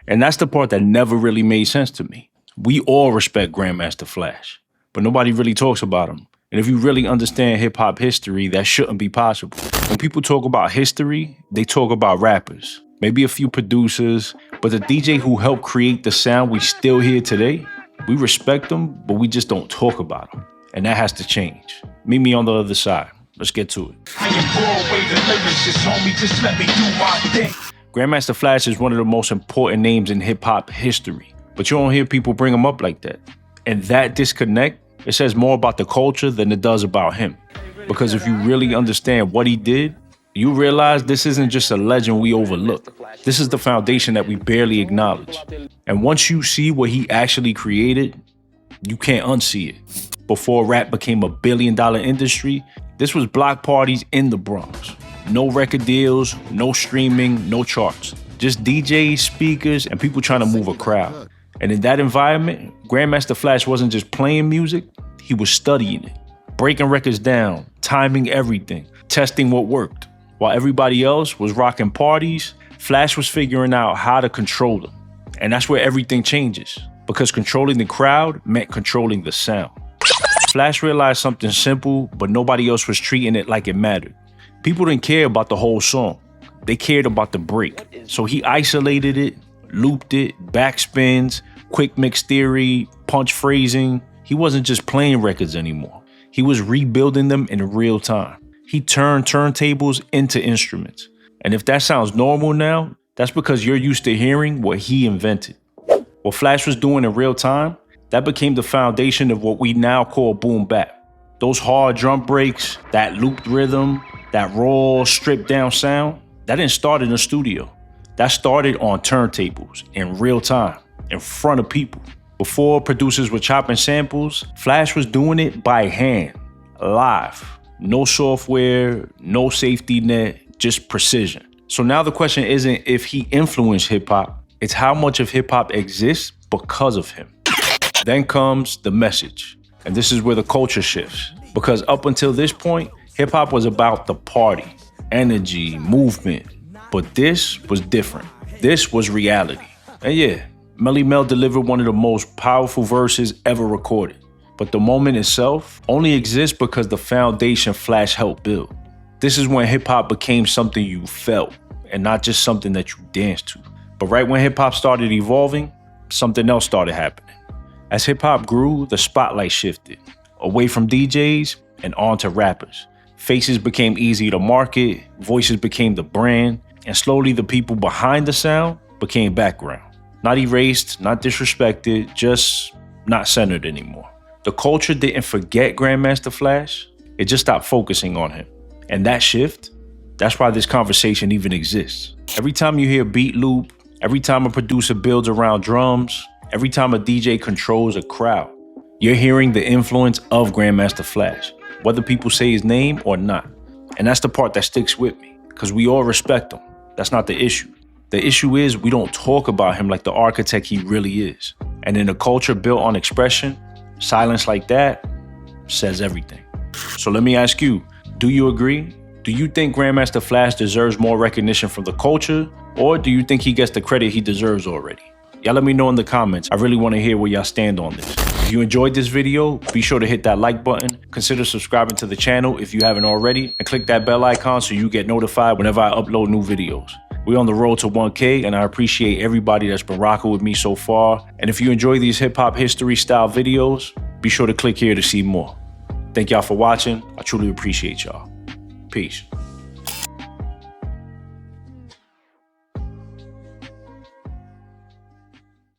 And that's the part that never really made sense to me. We all respect Grandmaster Flash, but nobody really talks about him. And if you really understand hip-hop history, that shouldn't be possible. When people talk about history, they talk about rappers, maybe a few producers, but the DJ who helped create the sound we still hear today, we respect them, but we just don't talk about them. And that has to change. Meet me on the other side. Let's get to it. I am Broadway, the lyricist, homie, just let me do my thing. Grandmaster Flash is one of the most important names in hip-hop history, but you don't hear people bring him up like that. And that disconnect, it says more about the culture than it does about him. Because if you really understand what he did, you realize this isn't just a legend we overlook. This is the foundation that we barely acknowledge. And once you see what he actually created, you can't unsee it. Before rap became a billion-dollar industry, this was block parties in the Bronx. No record deals, no streaming, no charts. Just DJs, speakers, and people trying to move a crowd. And in that environment, Grandmaster Flash wasn't just playing music, he was studying it. Breaking records down, timing everything, testing what worked. While everybody else was rocking parties, Flash was figuring out how to control them. And that's where everything changes, because controlling the crowd meant controlling the sound. Flash realized something simple, but nobody else was treating it like it mattered. People didn't care about the whole song. They cared about the break. So he isolated it, looped it, backspins, quick mix theory, punch phrasing. He wasn't just playing records anymore. He was rebuilding them in real time. He turned turntables into instruments. And if that sounds normal now, that's because you're used to hearing what he invented. What Flash was doing in real time, that became the foundation of what we now call boom bap. Those hard drum breaks, that looped rhythm, that raw, stripped down sound, that didn't start in the studio. That started on turntables, in real time, in front of people. Before producers were chopping samples, Flash was doing it by hand, live. No software, no safety net, just precision. So now the question isn't if he influenced hip-hop, it's how much of hip-hop exists because of him. Then comes the message. And this is where the culture shifts. Because up until this point, hip-hop was about the party, energy, movement. But this was different. This was reality. And yeah, Melly Mel delivered one of the most powerful verses ever recorded. But the moment itself only exists because the foundation Flash helped build. This is when hip-hop became something you felt and not just something that you danced to. But right when hip-hop started evolving, something else started happening. As hip-hop grew, the spotlight shifted, away from DJs and onto rappers. Faces became easy to market, voices became the brand, and slowly the people behind the sound became background. Not erased, not disrespected, just not centered anymore. The culture didn't forget Grandmaster Flash, it just stopped focusing on him. And that shift, that's why this conversation even exists. Every time you hear beat loop, every time a producer builds around drums, every time a DJ controls a crowd, you're hearing the influence of Grandmaster Flash, whether people say his name or not. And that's the part that sticks with me, because we all respect him. That's not the issue. The issue is we don't talk about him like the architect he really is. And in a culture built on expression, silence like that says everything. So let me ask you, do you agree? Do you think Grandmaster Flash deserves more recognition from the culture, or do you think he gets the credit he deserves already? Y'all let me know in the comments. I really want to hear where y'all stand on this. If you enjoyed this video, be sure to hit that like button, consider subscribing to the channel if you haven't already, and click that bell icon so you get notified whenever I upload new videos. We're on the road to 1K, and I appreciate everybody that's been rocking with me so far. And if you enjoy these hip-hop history style videos, be sure to click here to see more. Thank y'all for watching. I truly appreciate y'all. Peace.